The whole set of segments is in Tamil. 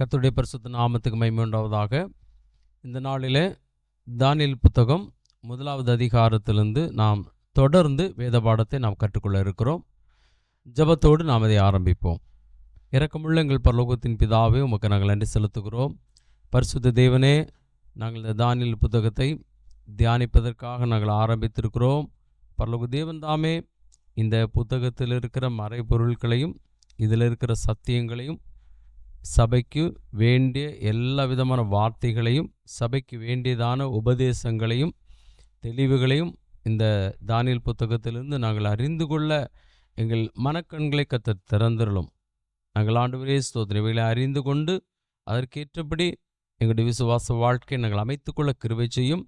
கர்த்தருடைய பரிசுத்த நாமத்துக்கு மகிமை உண்டாவதாக. இந்த நாளிலே தானியேல் புத்தகம் 1வது அதிகாரத்திலிருந்து நாம் தொடர்ந்து வேத பாடத்தை நாம் கற்றுக்கொள்ள இருக்கிறோம். ஜெபத்தோடு நாம் அதை ஆரம்பிப்போம். இரக்கமுள்ள எங்கள் பரலோகத்தின் பிதாவே, உமக்கு நாங்கள் நன்றி செலுத்துகிறோம். பரிசுத்த தேவனே, நாங்கள் இந்த தானியேல் புத்தகத்தை தியானிப்பதற்காக நாங்கள் ஆரம்பித்திருக்கிறோம். பரலோக தேவன் தாமே இந்த புத்தகத்தில் இருக்கிற மறைபொருட்களையும் இதில் இருக்கிற சத்தியங்களையும், சபைக்கு வேண்டிய எல்லா விதமான வார்த்தைகளையும், சபைக்கு வேண்டியதான உபதேசங்களையும் தெளிவுகளையும் இந்த தானியேல் புத்தகத்திலிருந்து நாங்கள் அறிந்து கொள்ள எங்கள் மனக்கண்களை கர்த்தர் திறந்தருளும். நாங்கள் ஆண்டவரே ஸ்தோத்திரம், இவைகளை அறிந்து கொண்டு அதற்கேற்றபடி எங்களுடைய விசுவாச வாழ்க்கை நாங்கள் அமைத்துக்கொள்ள கிருபை செய்யும்.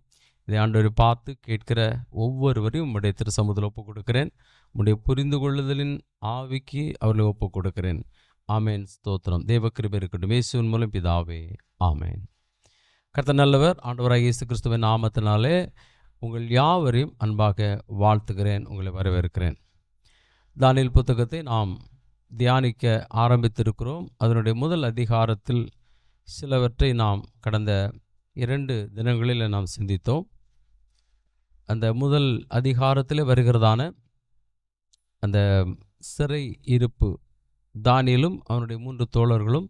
இதை ஆண்டவரை பார்த்து கேட்கிற ஒவ்வொருவரையும் உம்முடைய திருசமூகத்தில் ஒப்புக் கொடுக்கிறேன். உம்முடைய புரிந்து கொள்ளுதலின் ஆவிக்கு அவர்களை ஒப்புக் கொடுக்கிறேன். ஆமேன். ஸ்தோத்திரம். தேவ கிருபை இருக்கட்டும். இயேசுவின் மூலம் பிதாவே, ஆமேன். கர்த்தர் நல்லவர். ஆண்டவராகிய இயேசு கிறிஸ்துவின் நாமத்தினாலே உங்கள் யாவரையும் அன்பாக வாழ்த்துகிறேன், உங்களை வரவேற்கிறேன். தானியேல் புத்தகத்தை நாம் தியானிக்க ஆரம்பித்திருக்கிறோம். அதனுடைய முதல் அதிகாரத்தில் சிலவற்றை நாம் கடந்த 2 தினங்களில் நாம் சிந்தித்தோம். அந்த முதல் அதிகாரத்தில் வருகிறதான அந்த சிறை இருப்பு, தானியேலும் அவனுடைய 3 தோழர்களும்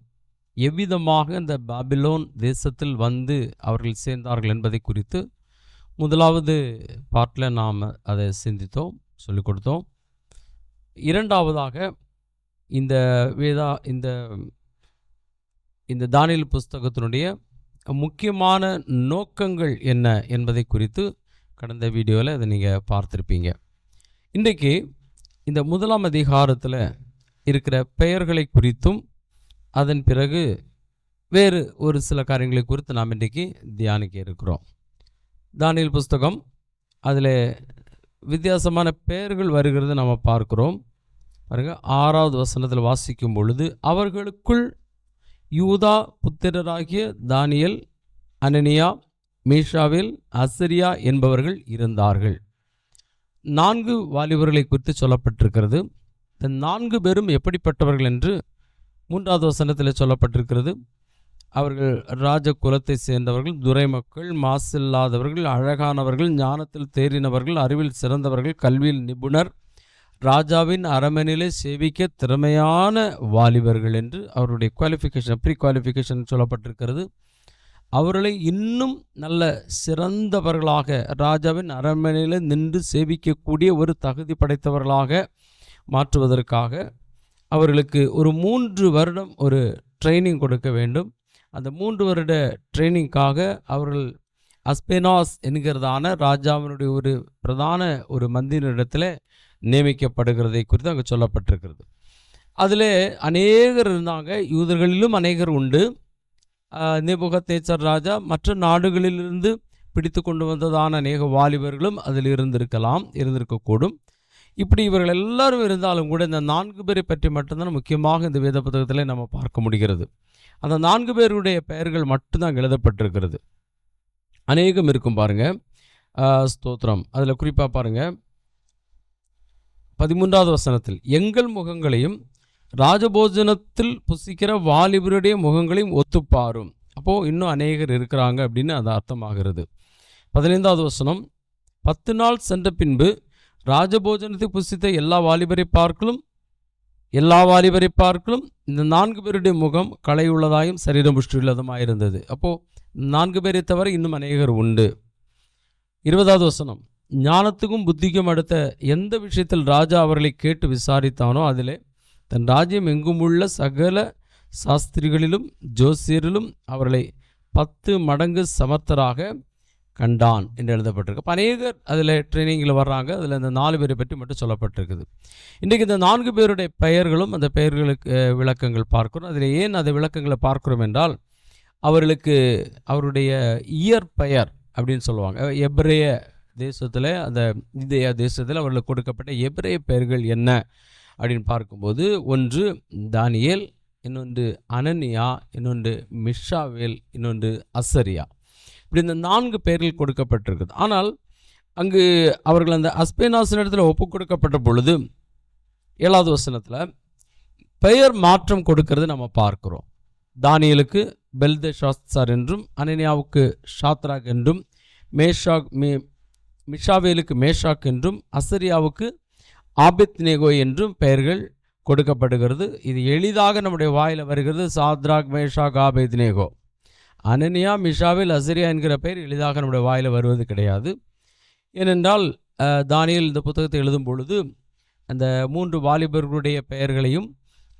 எவ்விதமாக இந்த பாபிலோன் தேசத்தில் வந்து அவர்கள் சேர்ந்தார்கள் என்பதை குறித்து முதலாவது பார்ட்டில் நாம் அதை சிந்தித்தோம், சொல்லிக் கொடுத்தோம். இரண்டாவதாக இந்த தானியேல் புஸ்தகத்தினுடைய முக்கியமான நோக்கங்கள் என்ன என்பதை குறித்து கடந்த வீடியோவில் அதை நீங்கள் பார்த்துருப்பீங்க. இன்றைக்கு இந்த 1ஆம் அதிகாரத்தில் இருக்கிற பெயர்களை குறித்தும் அதன் பிறகு வேறு ஒரு சில காரியங்களை குறித்து நாம் இன்றைக்கு தியானிக்க இருக்கிறோம். தானியேல் புஸ்தகம் அதில் வித்தியாசமான பெயர்கள் வருகிறது நம்ம பார்க்கிறோம். பாருங்க, 6வது வசனத்தில் வாசிக்கும் பொழுது, அவர்களுக்குள் யூதா புத்திரராகிய தானியேல், அனனியா, மீஷாவேல், அசரியா என்பவர்கள் இருந்தார்கள். 4 வாலிபர்களை குறித்து சொல்லப்பட்டிருக்கிறது. இந்த 4 பேரும் எப்படிப்பட்டவர்கள் என்று 3வது வசனத்தில் சொல்லப்பட்டிருக்கிறது. அவர்கள் ராஜ குலத்தை சேர்ந்தவர்கள், துரைமக்கள், மாசில்லாதவர்கள், அழகானவர்கள், ஞானத்தில் தேறினவர்கள், அறிவில் சிறந்தவர்கள், கல்வியில் நிபுணர், ராஜாவின் அரண்மனையிலே சேவிக்க திறமையான வாலிபர்கள் என்று அவருடைய குவாலிஃபிகேஷன், ப்ரீ குவாலிஃபிகேஷன் சொல்லப்பட்டிருக்கிறது. அவர்களை இன்னும் நல்ல சிறந்தவர்களாக, ராஜாவின் அரண்மனையில் நின்று சேவிக்கக்கூடிய ஒரு தகுதி படைத்தவர்களாக மாற்றுவதற்காக அவர்களுக்கு ஒரு 3 வருடம் ஒரு ட்ரைனிங் கொடுக்க வேண்டும். அந்த 3 வருட ட்ரைனிங்காக அவர்கள் அஸ்பேனாஸ் என்கிறதான ராஜாவினுடைய ஒரு பிரதான ஒரு மந்திரிடத்தில் நியமிக்கப்படுகிறதை குறித்து அங்கே சொல்லப்பட்டிருக்கிறது. அதில் அநேகர் இருந்தாங்க. யூதர்களிலும் அநேகர் உண்டு. நேபுகத்நேச்சர் ராஜா மற்ற நாடுகளிலிருந்து பிடித்து கொண்டு வந்ததான அநேக வாலிபர்களும் அதில் இருந்திருக்கக்கூடும். இப்படி இவர்கள் எல்லாரும் இருந்தாலும் கூட இந்த 4 பேரை பற்றி மட்டும்தான் முக்கியமாக இந்த வேத புத்தகத்தில் நம்ம பார்க்க முடிகிறது. அந்த 4 பேருடைய பெயர்கள் மட்டும்தான் எழுதப்பட்டிருக்கிறது. அநேகம் இருக்கும் பாருங்கள். ஸ்தோத்திரம். அதில் குறிப்பாக பாருங்கள், 13வது வசனத்தில், எங்கள் முகங்களையும் ராஜபோஜனத்தில் புசிக்கிற வாலிபருடைய முகங்களையும் ஒத்துப்பாரும். அப்போது இன்னும் அநேகர் இருக்கிறாங்க அப்படின்னு அது அர்த்தமாகிறது. 15வது வசனம், 10 நாள் சென்ற பின்பு ராஜபோஜனத்தை புசித்த எல்லா வாலிபரை பார்க்கலும் இந்த 4 பேருடைய முகம் களையுள்ளதாயும் சரீரம் புஷ்டியுள்ளதுமாக இருந்தது. அப்போது 4 பேரை தவிர இன்னும் அநேகர் உண்டு. 20வது வசனம், ஞானத்துக்கும் புத்திக்கும் அடுத்த எந்த விஷயத்தில் ராஜா அவர்களை கேட்டு விசாரித்தானோ அதிலே தன் ராஜ்யம் எங்குமுள்ள சகல சாஸ்திரிகளிலும் ஜோசியரிலும் அவர்களை 10 மடங்கு சமர்த்தராக கண்டான் என்று எழுதப்பட்டிருக்கு. அப்போ அநேகர் அதில் ட்ரைனிங்கில் வர்றாங்க. அதில் இந்த 4 பேரை பற்றி மட்டும் சொல்லப்பட்டிருக்குது. இன்றைக்கு இந்த 4 பேருடைய பெயர்களும் அந்த பெயர்களுக்கு விளக்கங்கள் பார்க்கிறோம். அதில் ஏன் அந்த விளக்கங்களை பார்க்கிறோம் என்றால், அவர்களுக்கு அவருடைய இயற்பெயர் அப்படின்னு சொல்லுவாங்க. எபிரேய தேசத்தில், அந்த இந்தியா தேசத்தில் அவர்களுக்கு கொடுக்கப்பட்ட எபிரேய பெயர்கள் என்ன அப்படின்னு பார்க்கும்போது, ஒன்று தானியேல், இன்னொன்று அனனியா, இன்னொன்று மிஷாவேல், இன்னொன்று அசரியா. இப்படி இந்த 4 பெயர்கள் கொடுக்கப்பட்டிருக்குது. ஆனால் அங்கு அவர்கள் அந்த அஸ்பேனாசின் இடத்துல ஒப்பு கொடுக்கப்பட்ட பொழுது 7வது வசனத்தில் பெயர் மாற்றம் கொடுக்கறது நம்ம பார்க்குறோம். தானியேலுக்கு பெல்தெஷாத்சார் என்றும், அனனியாவுக்கு ஷாத்ராக் என்றும், மிஷாவேலுக்கு மேஷாக் என்றும், அசரியாவுக்கு ஆபேத்நேகோ என்றும் பெயர்கள் கொடுக்கப்படுகிறது. இது எளிதாக நம்முடைய வாயில் வருகிறது. Shadrach, Meshach, Abednego. Hananiah, Mishael, Azariah என்கிற பெயர் எளிதாக நம்முடைய வாயில் வருவது கிடையாது. ஏனென்றால் தானியேல் இந்த புத்தகத்தை எழுதும் பொழுது அந்த 3 வாலிபர்களுடைய பெயர்களையும்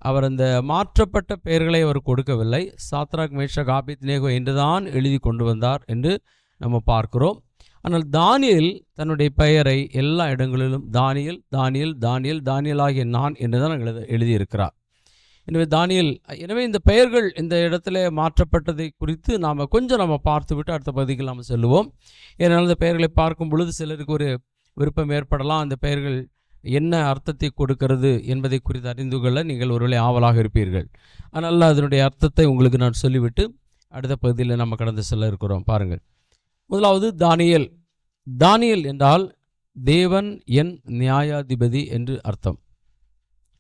அவர் அந்த மாற்றப்பட்ட பெயர்களை அவர் கொடுக்கவில்லை. சாத்ராக், மேஷாக், ஆபேத்நேகோ என்றுதான் எழுதி கொண்டு வந்தார் என்று நம்ம பார்க்கிறோம். ஆனால் தானியேல் தன்னுடைய பெயரை எல்லா இடங்களிலும் தானியேல், தானியேல், தானியேல், தானியேல் ஆகிய நான் என்று தான் எழுதியிருக்கிறார். எனவே இந்த பெயர்கள் இந்த இடத்துல மாற்றப்பட்டதை குறித்து நாம் கொஞ்சம் பார்த்துவிட்டு அடுத்த பகுதிக்கு நாம் செல்லுவோம். ஏனால் இந்த பெயர்களை பார்க்கும் பொழுது சிலருக்கு ஒரு விருப்பம் ஏற்படலாம். அந்த பெயர்கள் என்ன அர்த்தத்தை கொடுக்கிறது என்பதை குறித்து அறிந்து கொள்ள நீங்கள் ஒருவேளை ஆவலாக இருப்பீர்கள். அதனால் அதனுடைய அர்த்தத்தை உங்களுக்கு நான் சொல்லிவிட்டு அடுத்த பகுதியில் நம்ம கடந்து செல்ல இருக்கிறோம். பாருங்கள், முதலாவது தானியேல். தானியேல் என்றால் தேவன் என் நியாயாதிபதி என்று அர்த்தம்.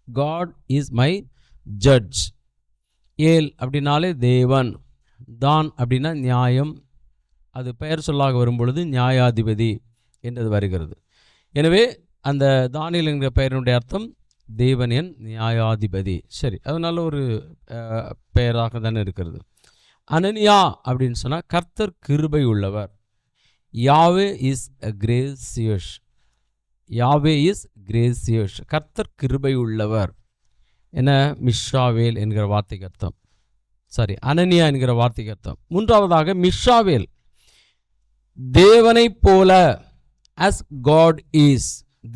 God is my judge. El அப்படின்னாலே தேவன், தான் அப்படின்னா நியாயம், அது பெயர் சொல்லாக வரும் பொழுது நியாயாதிபதி என்றது வருகிறது. எனவே அந்த தானியேல் என்கிற பெயரினுடைய அர்த்தம் தேவன் என் நியாயாதிபதி. சரி, அதனால ஒரு பெயராக தானே இருக்கிறது. அனனியா அப்படின்னு சொன்னால் கர்த்தர் கிருபை உள்ளவர். Yahweh is gracious. Yahweh is gracious, கர்த்தர் கிருபை உள்ளவர். என மிஷாவேல் என்கிற வார்த்தைக்கு அர்த்தம். அனனியா என்கிற வார்த்தைக்கு அர்த்தம். மூன்றாவதாக மிஷாவேல், தேவனை போல, as God is,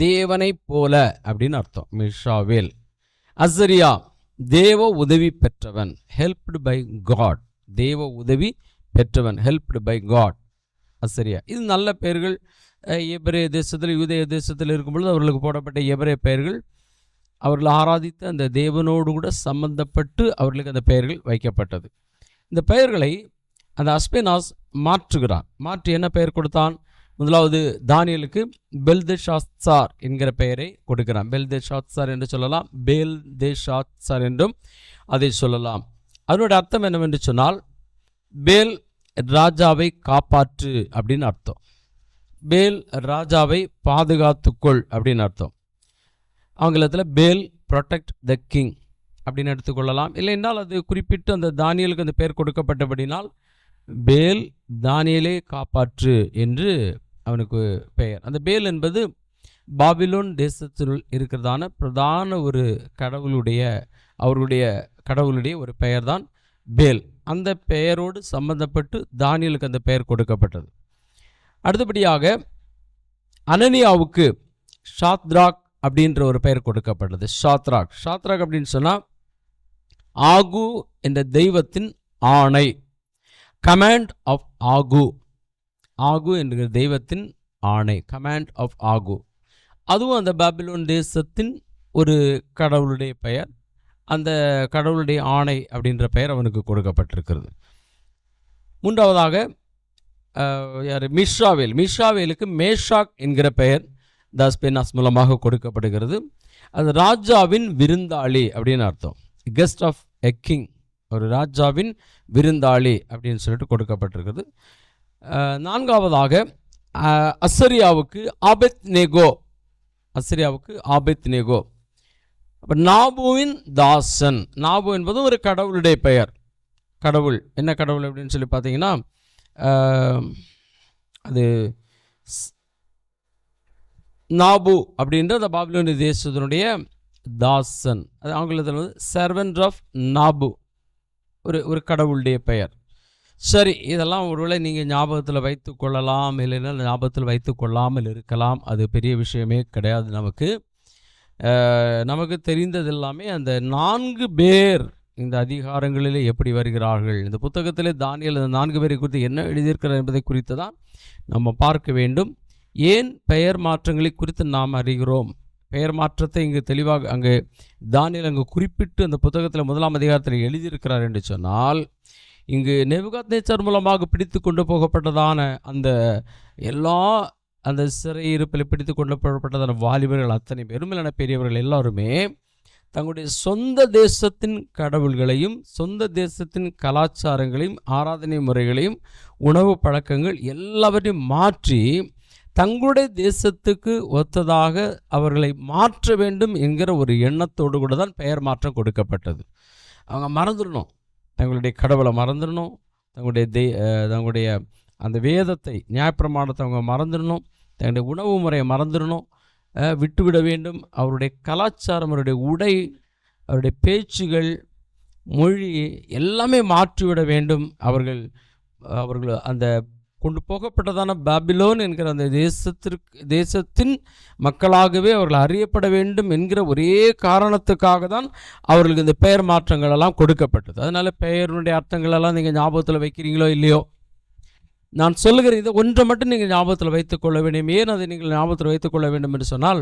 தேவனை போல அப்படின்னு அர்த்தம் மிஷாவேல். அசரியா, தேவ உதவி பெற்றவன், helped by God, தேவ உதவி பெற்றவன், helped by God. அசரியா. இது நல்ல பெயர்கள். எபிரேய தேசத்தில், யூதேய தேசத்தில் இருக்கும் பொழுது அவர்களுக்கு போடப்பட்ட எபிரேய பெயர்கள் அவர்கள் ஆராதித்த அந்த தேவனோடு கூட சம்பந்தப்பட்டு அவர்களுக்கு அந்த பெயர்கள் வைக்கப்பட்டது. இந்த பெயர்களை அந்த அஸ்பெனாஸ் மாற்றுகிறான். மாற்றி என்ன பெயர் கொடுத்தான்? முதலாவது தானியேலுக்கு பெல்தெஷாத்சார் என்கிற பெயரை கொடுக்கிறான். பெல்தெஷாத்சார் என்று சொல்லலாம், பெல்தெஷாத்சார் என்றும் அதை சொல்லலாம். அதனுடைய அர்த்தம் என்னவென்று சொன்னால், பேல் ராஜாவை காப்பாற்று அப்படின்னு அர்த்தம். பேல் ராஜாவை பாதுகாத்துக்கொள் அப்படின்னு அர்த்தம். ஆங்கிலத்தில் பேல் ப்ரொடெக்ட் த கிங் அப்படின்னு எடுத்துக்கொள்ளலாம். இல்லை என்றால் அது குறிப்பிட்டு அந்த தானியேலுக்கு அந்த பெயர் கொடுக்கப்பட்டபடினால் பேல் தானியேலே காப்பாற்று என்று அவனுக்கு பெயர். அந்த பேல் என்பது பாபிலோன் தேசத்தில் இருக்கிறதான பிரதான ஒரு அவர்களுடைய கடவுளுடைய ஒரு பெயர் தான் பேல். அந்த பெயரோடு சம்பந்தப்பட்டு தானியேலுக்கு அந்த பெயர் கொடுக்கப்பட்டது. அடுத்தபடியாக அனனியாவுக்கு ஷாத்ராக் அப்படின்ற ஒரு பெயர் கொடுக்கப்பட்டது. ஷாத்ராக் அப்படின்னு சொன்னால் ஆகு என்ற தெய்வத்தின் ஆணை, கமாண்ட் ஆஃப் ஆகு. ஆகு என்கிற தெய்வத்தின் ஆணை, கமாண்ட் ஆஃப் ஆகு. அதுவும் அந்த பாபிலோன் தேசத்தின் ஒரு கடவுளுடைய பெயர். அந்த கடவுளுடைய ஆணை அப்படின்ற பெயர் அவனுக்கு கொடுக்கப்பட்டிருக்கிறது. மூன்றாவதாக மிஷாவேலுக்கு மேஷாக் என்கிற பெயர் தாஸ்பெனாஸ் மூலமாக கொடுக்கப்படுகிறது. அது ராஜாவின் விருந்தாளி அப்படின்னு அர்த்தம். கெஸ்ட் ஆஃப் எ கிங், ஒரு ராஜாவின் விருந்தாளி அப்படின்னு சொல்லிட்டு கொடுக்கப்பட்டிருக்கிறது. நான்காவதாக அசரியாவுக்கு ஆபேத்நேகோ. அப்போ நாபுவின் தாசன். நாபு என்பதும் ஒரு கடவுளுடைய பெயர். கடவுள் என்ன கடவுள் அப்படின்னு சொல்லி பார்த்தீங்கன்னா, அது நாபு அப்படின்ற அந்த பாபிலோனிய தேசத்தினுடைய தாசன். அது ஆங்கிலத்தில் சர்வெண்ட் ஆஃப் நாபு, ஒரு கடவுளுடைய பெயர். சரி, இதெல்லாம் ஒருவேளை நீங்கள் ஞாபகத்தில் வைத்து கொள்ளலாம், இல்லைன்னா ஞாபகத்தில் வைத்து கொள்ளாமல் இருக்கலாம். அது பெரிய விஷயமே கிடையாது. நமக்கு தெரிந்தது எல்லாமே அந்த 4 பேர் இந்த அதிகாரங்களிலே எப்படி வருகிறார்கள். இந்த புத்தகத்திலே தானியேல் அந்த 4 பேரை குறித்து என்ன எழுதியிருக்கிறார் என்பதை குறித்து தான் நம்ம பார்க்க வேண்டும். ஏன் பெயர் மாற்றங்களை குறித்து நாம் அறிகிறோம்? பெயர் மாற்றத்தை இங்கு தெளிவாக அங்கே தானியேல் அங்கு குறிப்பிட்டு அந்த புத்தகத்தில் 1ஆம் அதிகாரத்தில் எழுதியிருக்கிறார் என்று சொன்னால், இங்கு நேபுகாத்நேச்சார் மூலமாக பிடித்து கொண்டு போகப்பட்டதான அந்த சிறையிருப்பில் பிடித்து கொண்டு போகப்பட்டதான வாலிபர்கள் அத்தனை பேரும், இல்லைனா பெரியவர்கள் எல்லாருமே தங்களுடைய சொந்த தேசத்தின் கடவுள்களையும் சொந்த தேசத்தின் கலாச்சாரங்களையும் ஆராதனை முறைகளையும் உணவு பழக்கங்கள் எல்லாவற்றையும் மாற்றி தங்களுடைய தேசத்துக்கு ஒத்ததாக அவர்களை மாற்ற வேண்டும் என்கிற ஒரு எண்ணத்தோடு கூட தான் பெயர் மாற்றம் கொடுக்கப்பட்டது. அவங்க மறந்துடணும், தங்களுடைய கடவுளை மறந்துடணும், தங்களுடைய அந்த வேதத்தை நியாயப்பிரமாணத்தை அவங்க மறந்துடணும், தங்களுடைய உணவு முறையை மறந்துடணும், விட்டுவிட வேண்டும். அவருடைய கலாச்சாரம், அவருடைய உடை, அவருடைய பேச்சுகள், மொழி எல்லாமே மாற்றிவிட வேண்டும். அவர்கள் அந்த கொண்டு போகப்பட்டதான பாபிலோன் என்கிற அந்த தேசத்தின் மக்களாகவே அவர்கள் அறியப்பட வேண்டும் என்கிற ஒரே காரணத்துக்காக தான் அவர்களுக்கு இந்த பெயர் மாற்றங்கள் எல்லாம் கொடுக்கப்பட்டது. அதனால் பெயருடைய அர்த்தங்களெல்லாம் நீங்கள் ஞாபகத்தில் வைக்கிறீங்களோ இல்லையோ, நான் சொல்லுகிற இதை ஒன்றை மட்டும் நீங்கள் ஞாபகத்தில் வைத்துக்கொள்ள வேண்டும். ஏன் அதை நீங்கள் ஞாபகத்தில் வைத்துக்கொள்ள வேண்டும் என்று சொன்னால்,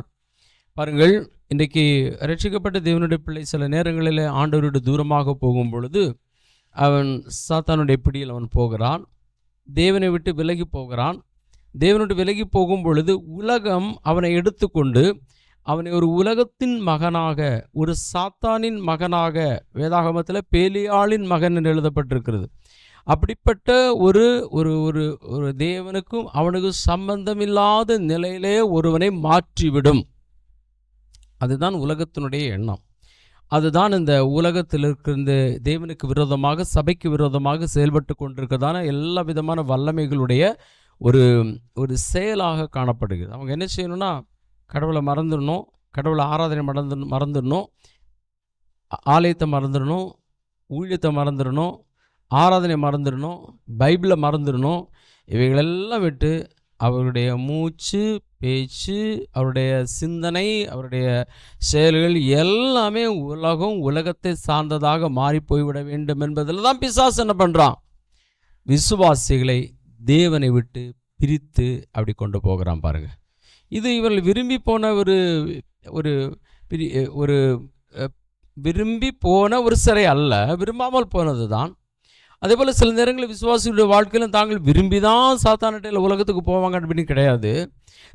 பாருங்கள், இன்றைக்கு ரட்சிக்கப்பட்ட தேவனுடைய பிள்ளை சில நேரங்களில் ஆண்டவருடைய தூரமாக போகும் பொழுது அவன் சாத்தானுடைய பிடியில் அவன் போகிறான், தேவனை விட்டு விலகி போகிறான். தேவனுடைய விலகி போகும் பொழுது உலகம் அவனை எடுத்துக்கொண்டு அவனை ஒரு உலகத்தின் மகனாக, ஒரு சாத்தானின் மகனாக, வேதாகமத்தில் பேலியாளின் மகன் என்று எழுதப்பட்டிருக்கிறது. அப்படிப்பட்ட ஒரு ஒரு ஒரு ஒரு தேவனுக்கும் அவனுக்கும் சம்பந்தமில்லாத நிலையிலே ஒருவனை மாற்றிவிடும். அதுதான் உலகத்தினுடைய எண்ணம். அதுதான் இந்த உலகத்தில் இருக்கிற தேவனுக்கு விரோதமாக, சபைக்கு விரோதமாக செயல்பட்டு கொண்டிருக்கிறதான எல்லா விதமான வல்லமைகளுடைய ஒரு ஒரு செயலாக காணப்படுகிறது. அவங்க என்ன செய்யணும்னா, கடவுளை மறந்துடணும், கடவுளை ஆராதனை மறந்துடணும், ஆலயத்தை மறந்துடணும், ஊழியத்தை மறந்துடணும், ஆராதனை மறந்துடணும், பைபிளை மறந்துடணும். இவைகளெல்லாம் விட்டு அவருடைய மூச்சு, பேச்சு, அவருடைய சிந்தனை, அவருடைய செயல்கள் எல்லாமே உலகத்தை சார்ந்ததாக மாறி போய்விட வேண்டும் என்பதில் தான் பிசாசு என்ன பண்ணுறான், விசுவாசிகளை தேவனை விட்டு பிரித்து அப்படி கொண்டு போகிறான். பாருங்க, இது இவர்கள் விரும்பி போன ஒரு விரும்பி போன ஒரு சிறை அல்ல, விரும்பாமல் போனது தான். அதே போல் சில நேரங்களில் விசுவாசிகளுடைய வாழ்க்கையிலும் தாங்கள் விரும்பி தான் சாத்தானட்டையில் உலகத்துக்கு போவாங்க அப்படின்னு கிடையாது.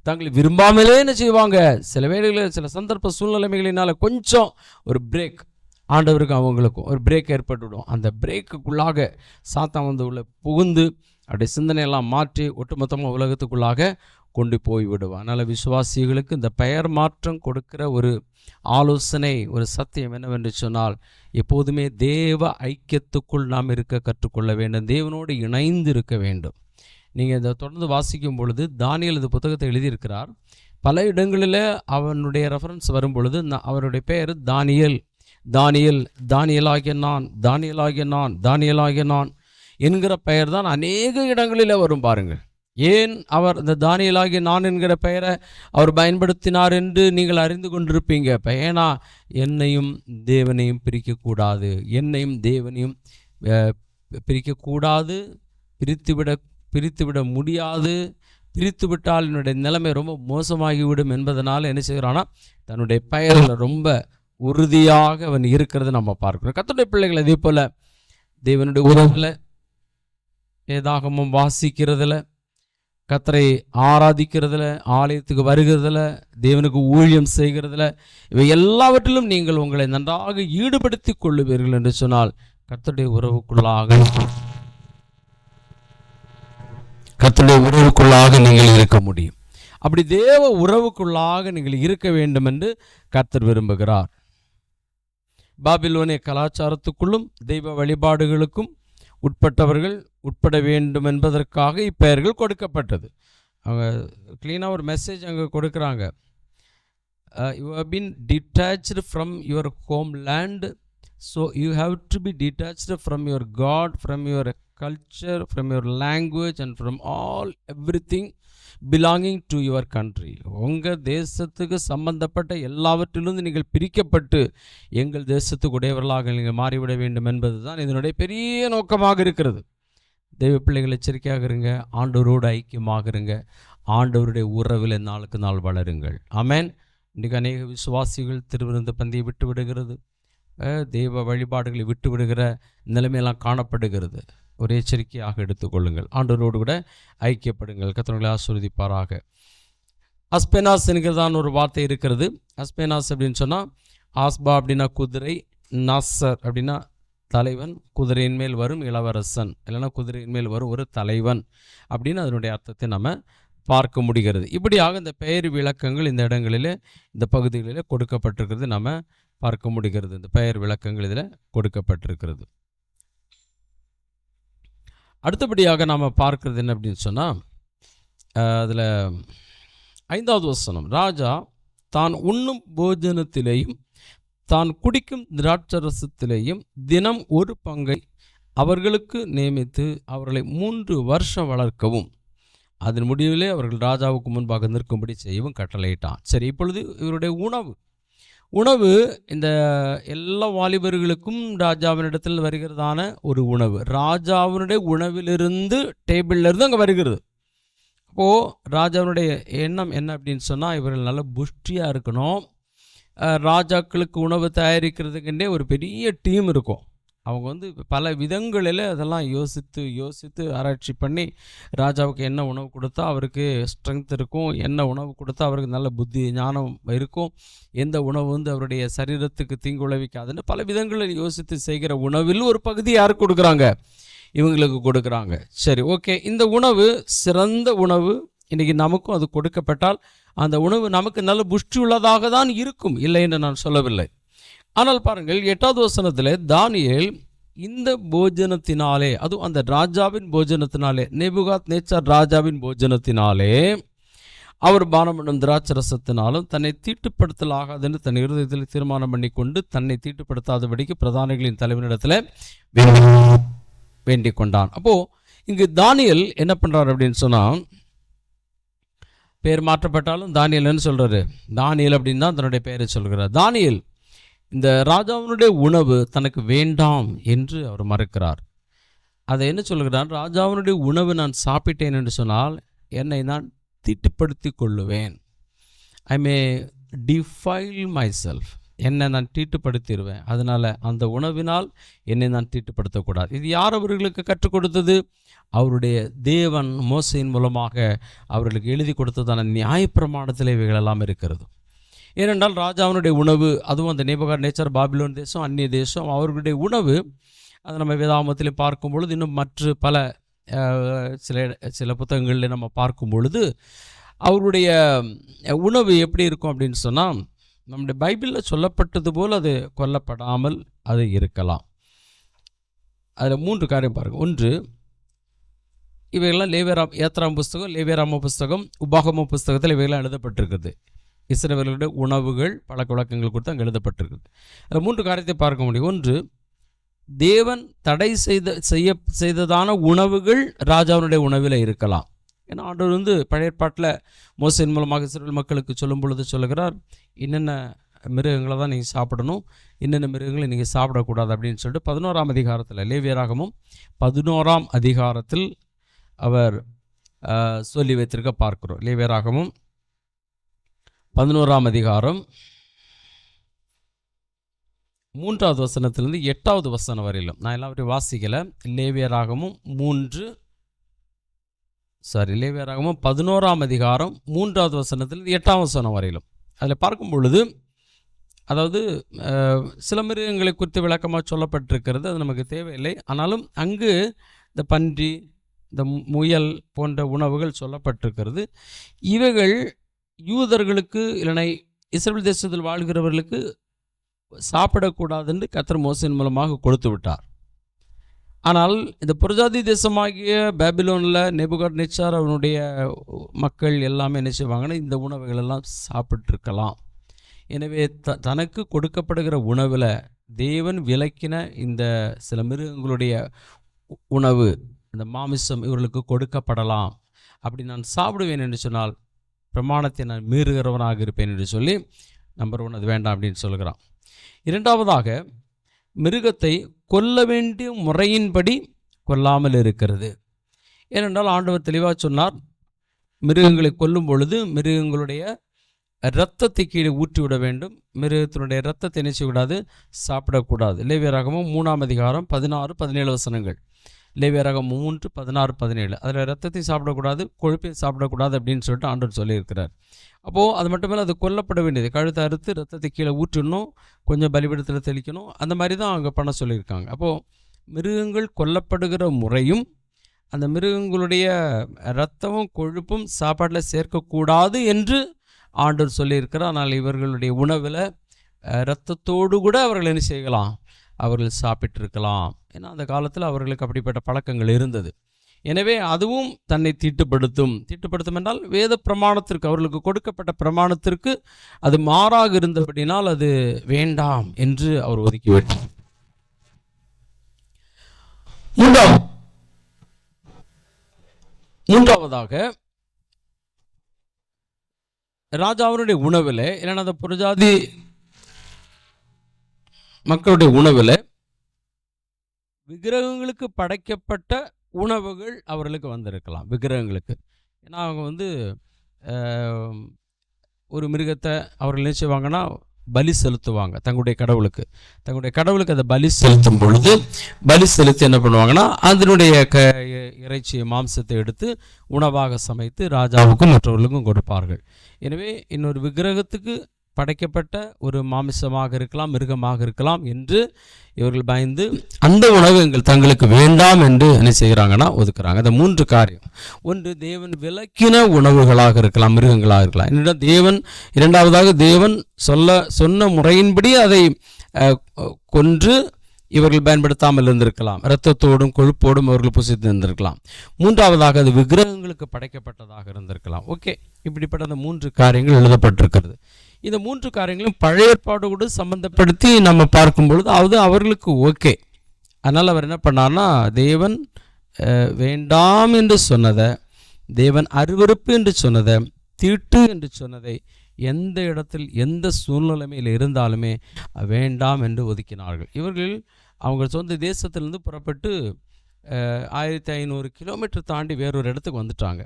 தாங்கள் விரும்பாமலே என்ன செய்வாங்க, சில வேளைகளில் சில சந்தர்ப்ப சூழ்நிலைமைகளினால் கொஞ்சம் ஒரு பிரேக், ஆண்டவருக்கு அவங்களுக்கும் ஒரு பிரேக் ஏற்பட்டுவிடும். அந்த பிரேக்குக்குள்ளாக சாத்தான் வந்து உள்ள புகுந்து அப்படியே சிந்தனையெல்லாம் மாற்றி ஒட்டுமொத்தமாக உலகத்துக்குள்ளாக கொண்டு போய் விடுவான். அதனால் விசுவாசிகளுக்கு இந்த பெயர் மாற்றம் கொடுக்கிற ஒரு ஆலோசனை, ஒரு சத்தியம் என்னவென்று சொன்னால், எப்போதுமே தேவ ஐக்கியத்துக்குள் நாம் இருக்க கற்றுக்கொள்ள வேண்டும், தேவனோடு இணைந்து இருக்க வேண்டும். நீங்கள் இதை தொடர்ந்து வாசிக்கும் பொழுது தானியேல் இந்த புத்தகத்தை எழுதியிருக்கிறார். பல இடங்களில் அவனுடைய ரெஃபரன்ஸ் வரும் பொழுது அவருடைய பெயர் தானியேல், தானியேல், தானியேலாகிய நான், தானியேலாகிய நான், தானியேலாகிய நான் என்கிற பெயர் தான் அநேக இடங்களில் வரும். பாருங்கள், ஏன் அவர் இந்த தானியேலாகிய நான் என்கிற பெயரை அவர் பயன்படுத்தினார் என்று நீங்கள் அறிந்து கொண்டிருப்பீங்க. ஏன்னா என்னையும் தேவனையும் பிரிக்கக்கூடாது, என்னையும் தேவனையும் பிரிக்கக்கூடாது, பிரித்துவிட முடியாது, பிரித்துவிட்டால் என்னுடைய நிலைமை ரொம்ப மோசமாகிவிடும் என்பதனால் என்ன செய்கிறான்னா, தன்னுடைய பெயரில் ரொம்ப உறுதியாக அவன் இருக்கிறது நம்ம பார்க்கிறோம். கர்த்தருடைய பிள்ளைகள் அதே போல் தேவனுடைய உறவில், வேதாகமம் வாசிக்கிறதுல, கர்த்தரை ஆராதிக்கிறதுல, ஆலயத்துக்கு வருகிறதுல, தேவனுக்கு ஊழியம் செய்கிறதுல, இவை எல்லாவற்றிலும் நீங்கள் உங்களை நன்றாக ஈடுபடுத்தி கொள்ளுவீர்கள் என்று சொன்னால் கர்த்தருடைய உறவுக்குள்ளாக நீங்கள் இருக்க முடியும். அப்படி தேவ உறவுக்குள்ளாக நீங்கள் இருக்க வேண்டும் என்று கர்த்தர் விரும்புகிறார். பாபிலோனிய கலாச்சாரத்துக்குள்ளும் தெய்வ வழிபாடுகளுக்கும் உட்பட்டவர்கள் உட்பட வேண்டும் என்பதற்காக இப்பெயர்கள் கொடுக்கப்பட்டது. அவங்க க்ளீனாக ஒரு மெசேஜ் அங்கே கொடுக்குறாங்க. You have been detached from your homeland, so you have to be detached from your God, from your culture, from your language and from all everything belonging to your country. உங்கள் தேசத்துக்கு சம்பந்தப்பட்ட எல்லாவற்றிலிருந்து நீங்கள் பிரிக்கப்பட்டு எங்கள் தேசத்துக்கு உடையவர்களாக நீங்கள் மாறிவிட வேண்டும் என்பது தான் இதனுடைய பெரிய நோக்கமாக இருக்கிறது. தெய்வ பிள்ளைகள் எச்சரிக்கையாக இருங்க, ஆண்டவரோடு ஐக்கியமாக இருங்க, ஆண்டவருடைய உறவில் நாளுக்கு நாள் வளருங்கள். ஆமென். இன்றைக்கு அநேக விசுவாசிகள் திருவிருந்து பந்தியை விட்டு விடுகிறது, தெய்வ வழிபாடுகளை விட்டு விடுகிற நிலைமையெல்லாம் காணப்படுகிறது. ஒரு எச்சரிக்கையாக எடுத்துக்கொள்ளுங்கள், ஆண்டவரோடு கூட ஐக்கியப்படுங்கள். கர்த்தர்களை ஆசீர்வதிப்பாராக. அஸ்பெனாஸ் என்கிறதான ஒரு வார்த்தை இருக்கிறது. அஸ்பெனாஸ் அப்படின்னு சொன்னால் ஆஸ்பா அப்படின்னா குதிரை, நாசர் அப்படின்னா தலைவன், குதிரையின் மேல் வரும் இளவரசன், இல்லைன்னா குதிரையின் மேல் வரும் ஒரு தலைவன் அப்படின்னு அதனுடைய அர்த்தத்தை நம்ம பார்க்க முடிகிறது. இப்படியாக இந்த பெயர் விளக்கங்கள் இந்த இடங்களில், இந்த பகுதிகளில் கொடுக்கப்பட்டிருக்கிறது நம்ம பார்க்க முடிகிறது. இந்த பெயர் விளக்கங்கள் இதில் கொடுக்கப்பட்டிருக்கிறது. அடுத்தபடியாக நாம் பார்க்கறது என்ன அப்படின்னு சொன்னால், அதில் 5வது வசனம், ராஜா தான் உண்ணும் போஜனத்திலேயும் தான் குடிக்கும் திராட்சரசத்திலேயும் தினம் ஒரு பங்கை அவர்களுக்கு நியமித்து அவர்களை 3 வருஷம் வளர்க்கவும் அதன் முடிவிலே அவர்கள் ராஜாவுக்கு முன்பாக நிற்கும்படி செய்யவும் கட்டளையிட்டான். சரி, இப்பொழுது இவருடைய உணவு இந்த எல்லா வாலிபர்களுக்கும் ராஜாவினிடத்தில் வருகிறதான ஒரு உணவு, ராஜாவினுடைய உணவிலிருந்து டேபிளிலிருந்து அங்கே வருகிறது. அப்போது ராஜாவினுடைய எண்ணம் என்ன அப்படின்னு சொன்னால், இவர்கள் நல்ல புஷ்டியாக இருக்கணும். ராஜாக்களுக்கு உணவு தயாரிக்கிறதுக்குண்டே ஒரு பெரிய டீம் இருக்கும். அவங்க பல விதங்களில் அதெல்லாம் யோசித்து ஆராய்ச்சி பண்ணி ராஜாவுக்கு என்ன உணவு கொடுத்தா அவருக்கு ஸ்ட்ரென்த் இருக்கும், என்ன உணவு கொடுத்தா அவருக்கு நல்ல புத்தி ஞானம் இருக்கும், எந்த உணவு அவருடைய சரீரத்துக்கு தீங்கு விளைவிக்காதுன்னு பல விதங்களில் யோசித்து செய்கிற உணவில் ஒரு பகுதி யாருக்கு கொடுக்குறாங்க? இவங்களுக்கு கொடுக்குறாங்க. சரி, ஓகே, இந்த உணவு சிறந்த உணவு. இன்றைக்கி நமக்கும் அது கொடுக்கப்பட்டால் அந்த உணவு நமக்கு நல்ல புஷ்டி உள்ளதாக தான் இருக்கும், இல்லை என்று நான் சொல்லவில்லை. ஆனால் பாருங்கள், 8வது வசனத்தில் தானியேல் இந்த போஜனத்தினாலே, அதுவும் அந்த ராஜாவின் போஜனத்தினாலே, நேபுகாத்நேச்சார் ராஜாவின் போஜனத்தினாலே, அவர் பானம் பண்ணும் திராட்சரசத்தினாலும் தன்னை தீட்டுப்படுத்தலாகாதுன்னு தன் இருதயத்தில் தீர்மானம் பண்ணி கொண்டு தன்னை தீட்டுப்படுத்தாதபடிக்கு பிரதானிகளின் தலைவனிடத்தில் வேண்டிக் கொண்டான். அப்போது இங்கு தானியேல் என்ன பண்ணுறார் அப்படின்னு சொன்னால், பேர் மாற்றப்பட்டாலும் தானியேல்னு சொல்கிறாரு. தானியேல் அப்படின்னு தான் தன்னுடைய பெயரை சொல்கிறார். தானியேல் இந்த ராஜாவினுடைய உணவு தனக்கு வேண்டாம் என்று அவர் மறுக்கிறார். அதை என்ன சொல்கிறார்? ராஜாவினுடைய உணவு நான் சாப்பிட்டேன் என்று சொன்னால் என்னை நான் தீட்டுப்படுத்தி கொள்ளுவேன். ஐ மே டிஃபைல் மை செல்ஃப், என்னை நான் தீட்டுப்படுத்திடுவேன். அதனால் அந்த உணவினால் என்னை நான் தீட்டுப்படுத்தக்கூடாது. இது யார் அவர்களுக்கு கற்றுக் கொடுத்தது? அவருடைய தேவன் மோசையின் மூலமாக அவர்களுக்கு எழுதி கொடுத்ததான நியாயப்பிரமாணத்தில் இவைகளெல்லாம் இருக்கிறது. ஏனென்றால் ராஜாவினுடைய உணவு, அதுவும் அந்த நேபுகாத்நேச்சார் பாபிலோன் தேசம், அந்நிய தேசம், அவர்களுடைய உணவு அதை நம்ம வேதாகமத்தில் பார்க்கும் பொழுது, இன்னும் மற்ற பல சில புத்தகங்களில் நம்ம பார்க்கும் பொழுது அவருடைய உணவு எப்படி இருக்கும் அப்படின்னு சொன்னால், நம்முடைய பைபிளில் சொல்லப்பட்டது போல் அது கொல்லப்படாமல் அது இருக்கலாம். அதில் 3 காரியம் பாருங்கள். ஒன்று, இவைகள்லாம் ஏத்ராம் புஸ்தகம், லேவியராம புஸ்தகம், உபாகம புஸ்தகத்தில் இவைகள்லாம் எழுதப்பட்டிருக்குது. இஸ்ரவேலர்களுடைய உணவுகள் பழக்க வழக்கங்கள் கொடுத்து அங்கே எழுதப்பட்டிருக்குது. அதில் 3 காரியத்தை பார்க்க முடியும். ஒன்று, தேவன் தடை செய்ததான உணவுகள் ராஜாவினுடைய உணவில் இருக்கலாம். ஏன்னா ஆண்டவர் பழைய ஏற்பாட்டில் மோசையின் மூலமாக இஸ்ரவேல் மக்களுக்கு சொல்லும் பொழுது சொல்லுகிறார், என்னென்ன மிருகங்களை தான் நீங்கள் சாப்பிடணும், என்னென்ன மிருகங்களை நீங்கள் சாப்பிடக்கூடாது அப்படின்னு சொல்லிட்டு 11ஆம் அதிகாரத்தில், லேவியராகமும் 11ஆம் அதிகாரத்தில் அவர் சொல்லி வைத்திருக்க பார்க்கிறோம். லேவியராகமும் 11ஆம் அதிகாரம் 3வது வசனத்திலிருந்து 8வது வசனம் வரையிலும், நான் எல்லாவற்றையும் வாசிக்கலை. லேவியராகமும் 11ஆம் அதிகாரம் 3வது வசனத்திலிருந்து 8ஆம் வசனம் வரையிலும் அதில் பார்க்கும் பொழுது, அதாவது சில மிருகங்களை குறித்து விளக்கமாக சொல்லப்பட்டிருக்கிறது, அது நமக்கு தேவையில்லை. ஆனாலும் அங்கு இந்த பன்றி, இந்த முயல் போன்ற உணவுகள் சொல்லப்பட்டிருக்கிறது. இவைகள் யூதர்களுக்கு, இல்லைனா இஸ்ரவேல் தேசத்தில் வாழ்கிறவர்களுக்கு சாப்பிடக்கூடாதுன்னு கர்த்தர் மோசையின் மூலமாக கொடுத்து விட்டார். ஆனால் இந்த புறஜாதி தேசமாகிய பாபிலோனில் நேபுகாத்நேச்சார் அவனுடைய மக்கள் எல்லாமே என்ன செய்வாங்கன்னா, இந்த உணவுகள் எல்லாம் சாப்பிட்ருக்கலாம். எனவே தனக்கு கொடுக்கப்படுகிற உணவில் தேவன் விலக்கின இந்த சில மிருகங்களுடைய உணவு, இந்த மாமிசம் இவர்களுக்கு கொடுக்கப்படலாம். அப்படி நான் சாப்பிடுவேன் என்று சொன்னால் பிரமாணத்தை நான் மீறுகிறவனாக இருப்பேன் என்று சொல்லி நம்பர் 1 அது வேண்டாம் அப்படின்னு சொல்கிறான். 2வதாக, மிருகத்தை கொல்ல வேண்டிய முறையின்படி கொல்லாமல் இருக்கிறது. ஏனென்றால் ஆண்டவர் தெளிவாக சொன்னார், மிருகங்களை கொல்லும் பொழுது மிருகங்களுடைய இரத்தத்தை கீழே ஊற்றிவிட வேண்டும், மிருகத்தினுடைய இரத்தத்தை என்ன செய்யக்கூடாது, சாப்பிடக்கூடாது. லேவியராகமும் 3ஆம் அதிகாரம் 16-17 வசனங்கள். லேவியராகமம் 3:16-17. அதில் ரத்தத்தையும் சாப்பிடக்கூடாது, கொழுப்பையும் சாப்பிடக்கூடாது அப்படின்னு சொல்லிட்டு ஆண்டவர் சொல்லியிருக்கிறார். அப்போது அது மட்டும் இல்லை, அது கொல்லப்பட வேண்டியது. கழுத்தை அறுத்து ரத்தத்தை கீழே ஊற்றணும், கொஞ்சம் பலிபீடத்தில் தெளிக்கணும், அந்த மாதிரி தான் அங்கே பண்ண சொல்லியிருக்காங்க. அப்போது மிருகங்கள் கொல்லப்படுகிற முறையும் அந்த மிருகங்களுடைய இரத்தமும் கொழுப்பும் சாப்பாட்டில் சேர்க்கக்கூடாது என்று ஆண்டவர் சொல்லியிருக்கிறார். ஆனால் இவர்களுடைய உணவில் இரத்தத்தோடு கூட அவர்கள் என்ன செய்யலாம், அவர்கள் சாப்பிட்டிருக்கலாம். ஏன்னா அந்த காலத்தில் அவர்களுக்கு அப்படிப்பட்ட பழக்கங்கள் இருந்தது. எனவே அதுவும் தன்னை தீட்டுப்படுத்தும் என்றால் வேத பிரமாணத்திற்கு, அவர்களுக்கு கொடுக்கப்பட்ட பிரமாணத்திற்கு அது மாறாக இருந்தபடினால் அது வேண்டாம் என்று அவர் ஒதுக்கிவிட்டார். மூன்றாவதாக ராஜாவுடைய உணவில், இல்லைன்னா அந்த புறஜாதி மக்களுடைய உணவில் விக்கிரகங்களுக்கு படைக்கப்பட்ட உணவுகள் அவர்களுக்கு வந்திருக்கலாம். விக்கிரகங்களுக்கு, ஏன்னா அவங்க ஒரு மிருகத்தை அவர்கள் என்ன செய்வாங்கன்னா பலி செலுத்துவாங்க தங்களுடைய கடவுளுக்கு அதை பலி செலுத்தும் பொழுது பலி செலுத்தி என்ன பண்ணுவாங்கன்னா அதனுடைய இறைச்சி மாம்சத்தை எடுத்து உணவாக சமைத்து ராஜாவுக்கும் மற்றவர்களுக்கும் கொடுப்பார்கள். எனவே இன்னொரு விக்கிரகத்துக்கு படைக்கப்பட்ட ஒரு மாமிசமாக இருக்கலாம், மிருகமாக இருக்கலாம் என்று இவர்கள் பயந்து அந்த உணவு தங்களுக்கு வேண்டாம் என்று என்ன செய்கிறாங்கன்னா ஒதுக்குறாங்க. அந்த மூன்று காரியம். ஒன்று, தேவன் விலக்கின உணவுகளாக இருக்கலாம், மிருகங்களாக இருக்கலாம். என்னிடம் தேவன், இரண்டாவதாக தேவன் சொன்ன முறையின்படி அதை கொன்று இவர்கள் பயன்படுத்தாமல் இருந்திருக்கலாம், இரத்தத்தோடும் கொழுப்போடும் அவர்கள் புசித்து இருந்திருக்கலாம். மூன்றாவதாக அது விக்கிரகங்களுக்கு படைக்கப்பட்டதாக இருந்திருக்கலாம். ஓகே, இப்படிப்பட்ட அந்த மூன்று காரியங்கள் எழுதப்பட்டிருக்கிறது. இந்த மூன்று காரியங்களும் பழைய ஏற்பாடோடு சம்பந்தப்படுத்தி நம்ம பார்க்கும் பொழுது அது அவர்களுக்கு ஓகே. அதனால் அவர் என்ன பண்ணார்னா, தேவன் வேண்டாம் என்று சொன்னதை, தேவன் அருவருப்பு என்று சொன்னதை, தீட்டு என்று சொன்னதை எந்த இடத்தில் எந்த சூழ்நிலைமையில் இருந்தாலுமே வேண்டாம் என்று ஒதுக்கினார்கள். இவர்கள் அவங்க சொந்த தேசத்திலிருந்து புறப்பட்டு 1500 கிலோமீட்டர் தாண்டி வேறொரு இடத்துக்கு வந்துட்டாங்க.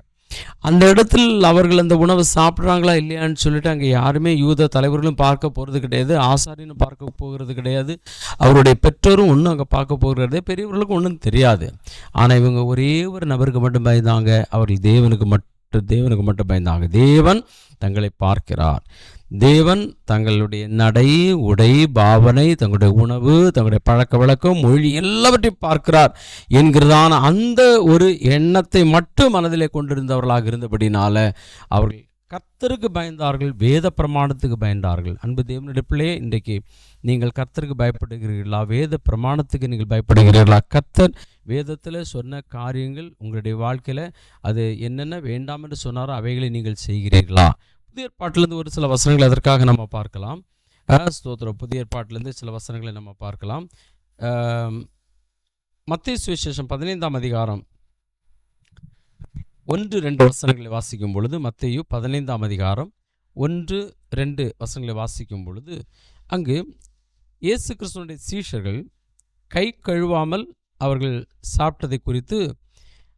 அந்த இடத்தில் அவர்கள் அந்த உணவை சாப்பிட்றாங்களா இல்லையான்னு சொல்லிட்டு அங்கே யாருமே யூத தலைவர்களும் பார்க்க போகிறது கிடையாது, ஆசாரியனும் பார்க்க போகிறது கிடையாது, அவருடைய பெற்றோரும் ஒன்றும் அங்கே பார்க்க போகிறது, பெரியவர்களுக்கும் ஒன்றும் தெரியாது. ஆனால் இவங்க ஒரே ஒரு நபருக்கு மட்டும் பயந்தாங்க, அவர்கள் தேவனுக்கு மட்டும் பயந்தாங்க. தேவன் தங்களை பார்க்கிறார், தேவன் தங்களுடைய நடை, உடை, பாவனை, தங்களுடைய உணவு, தங்களுடைய பழக்க வழக்கம், மொழி எல்லாவற்றையும் பார்க்கிறார் என்கிறதான அந்த ஒரு எண்ணத்தை மட்டும் மனதிலே கொண்டிருந்தவர்களாக இருந்தபடினால அவர்கள் கர்த்தருக்கு பயந்தார்கள், வேத பிரமாணத்துக்கு பயந்தார்கள். அன்பு தேவனுடைய பிள்ளையே, இன்றைக்கு நீங்கள் கர்த்தருக்கு பயப்படுகிறீர்களா, வேத பிரமாணத்துக்கு நீங்கள் பயப்படுகிறீர்களா? கர்த்தர் வேதத்தில் சொன்ன காரியங்கள் உங்களுடைய வாழ்க்கையில் அது என்னென்ன வேண்டாம் என்று சொன்னாரோ அவைகளை நீங்கள் செய்கிறீர்களா? புதிய ஏற்பாட்டிலேருந்து ஒரு சில வசனங்களை அதற்காக நம்ம பார்க்கலாம். ஸ்தோத்திரம். புதிய ஏற்பாட்டிலேருந்து சில வசனங்களை நம்ம பார்க்கலாம். மத்தேயு சுவிசேஷம் 15ஆம் அதிகாரம் 1-2 வசனங்களை வாசிக்கும் பொழுது, மத்தேயு 15ஆம் அதிகாரம் 1-2 வசனங்களை வாசிக்கும் பொழுது, அங்கு இயேசு கிறிஸ்துவினுடைய சீஷர்கள் கை கழுவாமல் அவர்கள் சாப்பிட்டதை குறித்து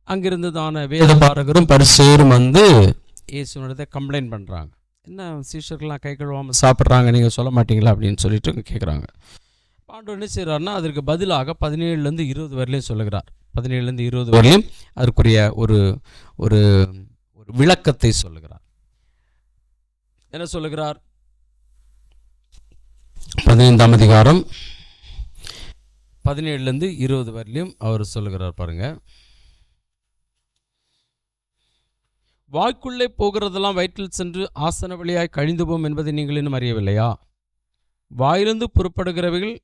அங்கிருந்ததான வேதபாரகரும் பரிசேயரும் இயேசுவினத்தை கம்ப்ளைண்ட் பண்ணுறாங்க. என்ன சீஷர்கள்லாம் கை கழுவாமல் சாப்பிட்றாங்க, நீங்கள் சொல்ல மாட்டீங்களா அப்படின்னு சொல்லிட்டு கேட்குறாங்க. ஆண்டவர் என்ன செய்கிறாருன்னா, அதற்கு பதிலாக 17-20 வரையிலையும் சொல்லுகிறார். 17-20 வரையிலும் அதற்குரிய ஒரு ஒரு ஒரு விளக்கத்தை சொல்லுகிறார். என்ன சொல்லுகிறார்? 15ஆம் அதிகாரம் 17-20 வரையிலும் அவர் சொல்லுகிறார் பாருங்க. வாய்க்குள்ளே போகிறதெல்லாம் வயிற்றில் சென்று ஆசன வழியாய் கழிந்து போம் என்பதை நீங்கள் இன்னும் அறியவில்லையா? வாயிலிருந்து புறப்படுகிறவைகள்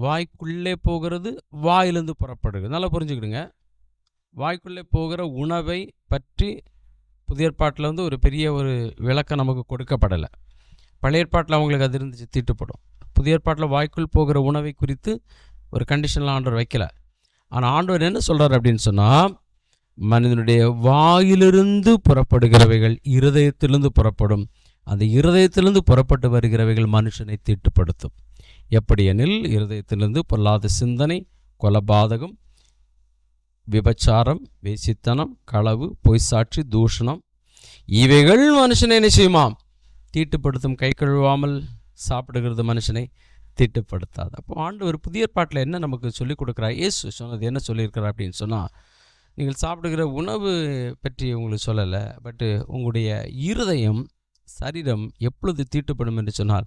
வாய்க்குள்ளே போகிறது, வாயிலிருந்து புறப்படுகிறது. நல்லா புரிஞ்சுக்கிடுங்க. வாய்க்குள்ளே போகிற உணவை பற்றி புதிய ஏற்பாட்டில் ஒரு பெரிய ஒரு விளக்கம் நமக்கு கொடுக்கப்படலை. பழைய ஏற்பாட்டில் அவங்களுக்கு அது இருந்துச்சு, தீட்டுப்படும். புதிய ஏற்பாட்டில் வாய்க்குள் போகிற உணவை குறித்து ஒரு கண்டிஷனில் ஆண்டவர் வைக்கலை. ஆனால் ஆண்டவர் என்ன சொல்கிறார் அப்படின்னு சொன்னால், மனிதனுடைய வாயிலிருந்து புறப்படுகிறவைகள் இருதயத்திலிருந்து புறப்படும், அந்த இருதயத்திலிருந்து புறப்பட்டு வருகிறவைகள் மனுஷனை தீட்டுப்படுத்தும். எப்படி எனில், இருதயத்திலிருந்து பொல்லாத சிந்தனை, கொலபாதகம், விபச்சாரம், வேசித்தனம், களவு, பொய்சாட்சி, தூஷணம், இவைகள் மனுஷனை என்ன செய்யுமாம்? தீட்டுப்படுத்தும். கை கழுவாமல் சாப்பிடுகிறது மனுஷனை தீட்டுப்படுத்தாது. அப்போ ஆண்டவர் புதிய ஏற்பாட்டில் என்ன நமக்கு சொல்லிக் கொடுக்குறார்? இயேசு சொன்னது என்ன சொல்லியிருக்கிறார் அப்படின்னு சொன்னால், நீங்கள் சாப்பிடுகிற உணவு பற்றி உங்களுக்கு சொல்லலை, பட்டு உங்களுடைய இருதயம் சரீரம் எப்பொழுது தீட்டுப்படும் என்று சொன்னால்,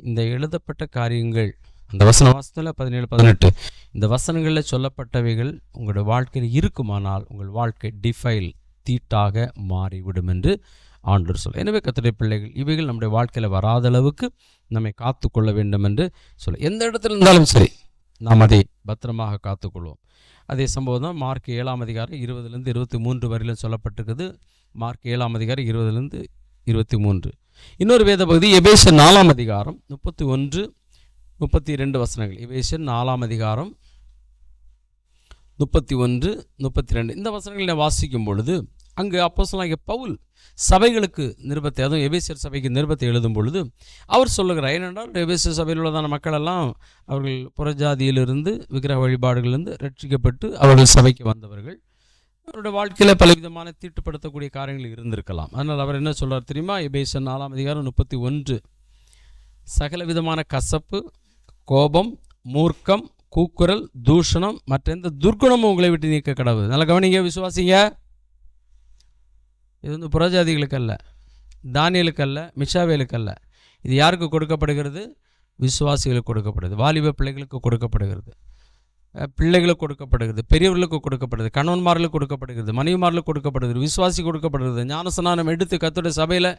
இந்த எழுதப்பட்ட காரியங்கள், அந்த வாசத்தில் 17-18 இந்த வசனங்களில் சொல்லப்பட்டவைகள் உங்களுடைய வாழ்க்கையில் இருக்குமானால் உங்கள் வாழ்க்கை டிஃபைல், தீட்டாக மாறிவிடும் என்று ஆண்டவர் சொல்ல. எனவே கர்த்தருடைய பிள்ளைகள், இவைகள் நம்முடைய வாழ்க்கையில் வராத அளவுக்கு நம்மை காத்து கொள்ள வேண்டும் என்று சொல்ல. எந்த இடத்துல இருந்தாலும் சரி நாம் அதை பத்திரமாக காத்துக்கொள்வோம். அதே சம்பவம் தான் மார்க் 7:20-23 வரையிலும் சொல்லப்பட்டிருக்குது. மார்க் 7:20-23. இன்னொரு வேத பகுதி எபேசியர் 4:31-32 வசனங்கள். எபேசியர் 4:31-32 இந்த வசனங்களை வாசிக்கும் பொழுது அங்கு அப்போஸ்தலனாகிய பவுல் சபைகளுக்கு நிருபத்தை, அதுவும் எபேசியர் சபைக்கு நிருபத்தை எழுதும் பொழுது அவர் சொல்லுகிறார். ஏனென்றால் எபேசியர் சபையில் உள்ளதான மக்களெல்லாம் அவர்கள் புறஜாதியிலிருந்து விக்கிரக வழிபாடுகளிலிருந்து ரட்சிக்கப்பட்டு அவர்கள் சபைக்கு வந்தவர்கள். அவருடைய வாழ்க்கையில் பலவிதமான தீட்டுப்படுத்தக்கூடிய காரியங்கள் இருந்திருக்கலாம். அதனால் அவர் என்ன சொல்கிறார் தெரியுமா? எபேசியர் 4:31 சகல விதமான கசப்பு, கோபம், மூர்க்கம், கூக்குரல், தூஷணம் மற்ற எந்த துர்குணமும் உங்களை விட்டு நீக்க கடவுள். நல்லா கவனிங்க விசுவாசிங்க. இது வந்து புறஜாதிகளுக்கு அல்ல, தானியலுக்கு அல்ல, மிஷாவேலுக்கு அல்ல. இது யாருக்கு கொடுக்கப்படுகிறது? விசுவாசிகளுக்கு கொடுக்கப்படுது, வாலிப பிள்ளைகளுக்கு கொடுக்கப்படுகிறது, பிள்ளைகளுக்கு கொடுக்கப்படுகிறது, பெரியவர்களுக்கு கொடுக்கப்படுது, கணவன்மார்களுக்கு கொடுக்கப்படுகிறது, மனைவிமார்களுக்கு கொடுக்கப்படுகிறது, விசுவாசி கொடுக்கப்படுகிறது. ஞானஸ்நானம் எடுத்து கர்த்தருடைய சபையில்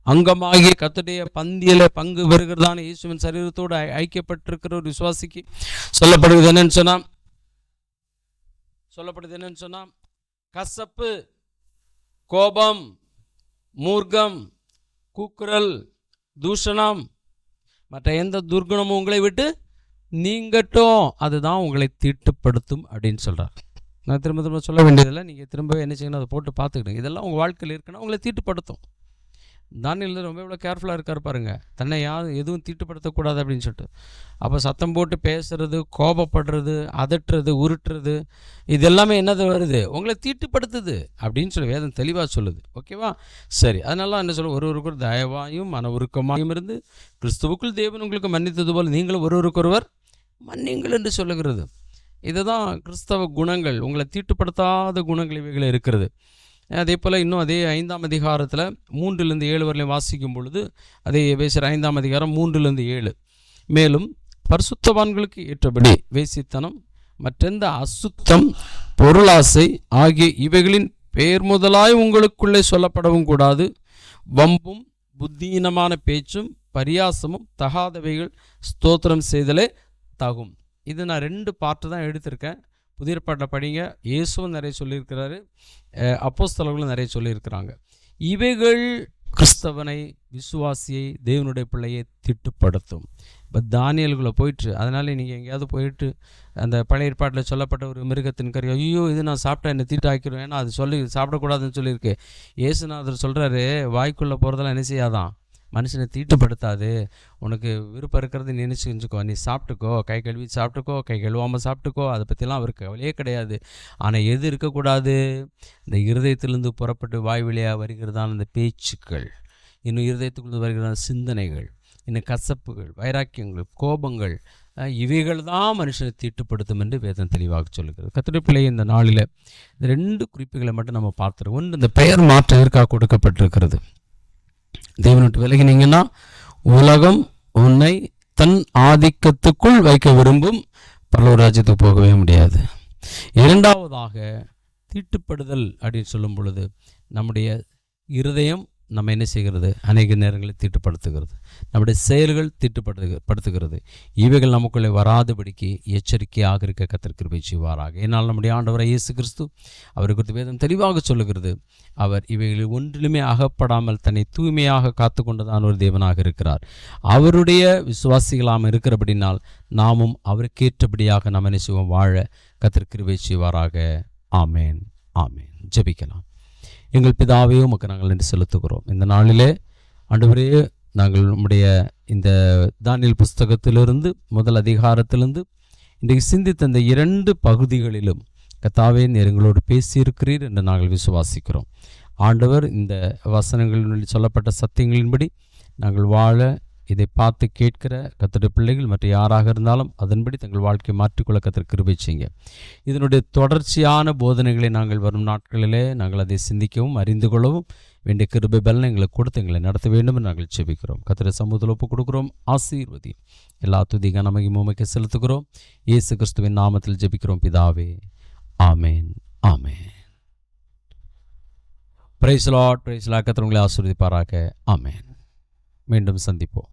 அங்கமாகி கர்த்தருடைய பந்தியில் பங்கு பெறுகிறதான இயேசுவின் சரீரத்தோடு ஐக்கியப்பட்டிருக்கிற ஒரு விசுவாசிக்கு சொல்லப்படுகிறது என்னன்னு சொன்னால் கசப்பு, கோபம், மூர்க்கம், கூக்குரல், தூஷணம் மற்ற எந்த துர்குணமும் உங்களை விட்டு நீங்கட்டும், அதுதான் உங்களை தீட்டுப்படுத்தும் அப்படின்னு சொல்கிறார். நான் திரும்ப சொல்ல வேண்டியதில்லை, நீங்கள் திரும்ப என்ன செய்யணும், அதை போட்டு பார்த்துக்கிடுங்க. இதெல்லாம் உங்கள் வாழ்க்கையில் இருக்குன்னா உங்களை தீட்டுப்படுத்தும். தானியேல் ரொம்ப எவ்வளோ கேர்ஃபுல்லாக இருக்கார் பாருங்கள், தன்னை யாரும் எதுவும் தீட்டுப்படுத்தக்கூடாது அப்படின்னு சொல்லிட்டு. அப்போ சத்தம் போட்டு பேசுறது, கோபப்படுறது, அதட்டுறது, உருட்டுறது, இது எல்லாமே என்னது வருது? உங்களை தீட்டுப்படுத்துது அப்படின்னு சொல்லி வேதம் தெளிவாக சொல்லுது. ஓகேவா? சரி, அதனால என்ன சொல்ல, ஒருவருக்கொரு தயவாயும் மன உருக்கமாயும் இருந்து கிறிஸ்துவுக்குள் தேவன் உங்களுக்கு மன்னித்தது போல் நீங்களும் ஒருவருக்கொருவர் மன்னிங்கள் என்று சொல்லுகிறது. இதுதான் கிறிஸ்தவ குணங்கள், உங்களை தீட்டுப்படுத்தாத குணங்கள் இவைகள் இருக்கிறது. அதே போல் இன்னும் அதே 5 3-7 வரையிலும் வாசிக்கும் பொழுது, அதே எபேசியர் 5 3-7 மேலும் பரிசுத்தவான்களுக்கு ஏற்றபடி வேசித்தனம் மற்றெந்த அசுத்தம், பொருளாசை ஆகிய இவைகளின் பெயர் முதலாய் உங்களுக்குள்ளே சொல்லப்படவும் கூடாது. வம்பும் புத்தீனமான பேச்சும் பரியாசமும் தகாதவைகள் ஸ்தோத்திரம் செய்தலே தகும். இது நான் 2 பார்ட்டு தான் எடுத்திருக்கேன். புதிய ஏற்பாட்டை படிங்க. இயேசுவும் நிறைய சொல்லியிருக்கிறாரு, அப்போஸ்தலர்களும் நிறைய சொல்லியிருக்கிறாங்க. இவைகள் கிறிஸ்தவனை, விசுவாசியை, தேவனுடைய பிள்ளையை திட்டுப்படுத்தும். இப்போ தானியலுக்குள்ளே போயிட்டு, அதனால் நீங்கள் எங்கேயாவது போயிட்டு அந்த பழைய ஏற்பாட்டில் சொல்லப்பட்ட ஒரு மிருகத்தின் கறி, ஐயோ இது நான் சாப்பிட்டா என்னை தீட்டாக்கிடும், ஏன்னா அது சொல்லி சாப்பிடக்கூடாதுன்னு சொல்லியிருக்கு. இயேசுநாதர் சொல்கிறாரு, வாய்க்குள்ளே போகிறதெல்லாம் என்ன செய்யாதான், மனுஷனை தீட்டுப்படுத்தாது. உனக்கு விருப்பம் இருக்கிறது நீ என்ன செஞ்சுக்கோ, நீ சாப்பிட்டுக்கோ, கை கழுவி சாப்பிட்டுக்கோ, கை கழுவாமல் சாப்பிட்டுக்கோ, அதை பற்றிலாம் அவருக்கு கவலையே கிடையாது. ஆனால் எது இருக்கக்கூடாது? இந்த இருதயத்திலிருந்து புறப்பட்டு வாய் வழியாக வருகிறதான இந்த பேச்சுக்கள், இன்னும் இருதயத்துக்குள்ளே வருகிறதான சிந்தனைகள், இன்னும் கசப்புகள், வைராக்கியங்கள், கோபங்கள், இவைகள் தான் மனுஷனை தீட்டுப்படுத்தும் என்று வேதம் தெளிவாக சொல்லுகிறது. கர்த்தருடைய பிள்ளையை இந்த நாளில் இந்த 2 குறிப்புகளை மட்டும் நம்ம பார்த்துருவோம். ஒன்று, இந்த பெயர் மாற்றம் எதற்காக கொடுக்கப்பட்டிருக்கிறது? தேவனுக்கு விலகினீங்கன்னா உலகம் உன்னை தன் ஆதிக்கத்துக்குள் வைக்க விரும்பும், பரலோக ராஜ்யத்துக்கு போகவே முடியாது. 2வதாக தீட்டுப்படுதல் அப்படின்னு சொல்லும் பொழுது நம்முடைய இருதயம் நம்ம என்ன செய்கிறது? அநேக நேரங்களில் தீட்டுப்படுத்துகிறது, நம்முடைய செயல்கள் தீட்டுப்படுத்துகிறது. இவைகள் நமக்குள்ளே வராதபடிக்கு எச்சரிக்கையாக இருக்க கர்த்தர் கிருபை செய்வாராக. ஏனால் நம்முடைய ஆண்டவராகிய இயேசு கிறிஸ்து, அவரை குறித்து வேதம் தெளிவாக சொல்லுகிறது, அவர் இவைகளில் ஒன்றிலுமே அகப்படாமல் தன்னை தூய்மையாக காத்து கொண்டதான ஒரு தேவனாக இருக்கிறார். அவருடைய விசுவாசிகளாக இருக்கிறபடினால் நாமும் அவருக்கேற்றபடியாக நாம் என்ன செய்வோம்? வாழ கர்த்தர் கிருபை செய்வாராக. ஆமேன், ஆமேன். ஜெபிக்கலாம். எங்கள் பிதாவே, உமக்கு நாங்கள் நன்றி செலுத்துகிறோம். இந்த நாளிலே ஆண்டவரே, நாங்கள் நம்முடைய இந்த தானியேல் புஸ்தகத்திலிருந்து முதல் அதிகாரத்திலிருந்து இன்றைக்கு சிந்தித்த இந்த 2 பகுதிகளிலும் கர்த்தாவே நீர் எங்களோடு பேசியிருக்கிறீர் என்று நாங்கள் விசுவாசிக்கிறோம். ஆண்டவர், இந்த வசனங்களில் சொல்லப்பட்ட சத்தியங்களின்படி நாங்கள் வாழ இதை பார்த்து கேட்கிற கர்த்தருடைய பிள்ளைகள் மற்ற யாராக இருந்தாலும் அதன்படி தங்கள் வாழ்க்கையை மாற்றிக்கொள்ள கர்த்தர் கிருபை செய்யுங்க. இதனுடைய தொடர்ச்சியான போதனைகளை நாங்கள் வரும் நாட்களிலே நாங்கள் அதை சிந்திக்கவும் அறிந்து கொள்ளவும் வேண்டிய கிருபை பலனை எங்களுக்கு கொடுத்து எங்களை நடத்த வேண்டும் என்று நாங்கள் ஜெபிக்கிறோம். கர்த்தருடைய சமூகத்தில் ஒப்புக் கொடுக்கிறோம். ஆசீர்வதி. எல்லா துதிக நமக்கு உமக்கு செலுத்துகிறோம். இயேசு கிறிஸ்துவின் நாமத்தில் ஜெபிக்கிறோம் பிதாவே. Amen, amen. Praise the Lord, praise the Lord. கர்த்தர் உங்களை ஆசீர்வதிப்பாராக. ஆமேன். மீண்டும் சந்திப்போம்.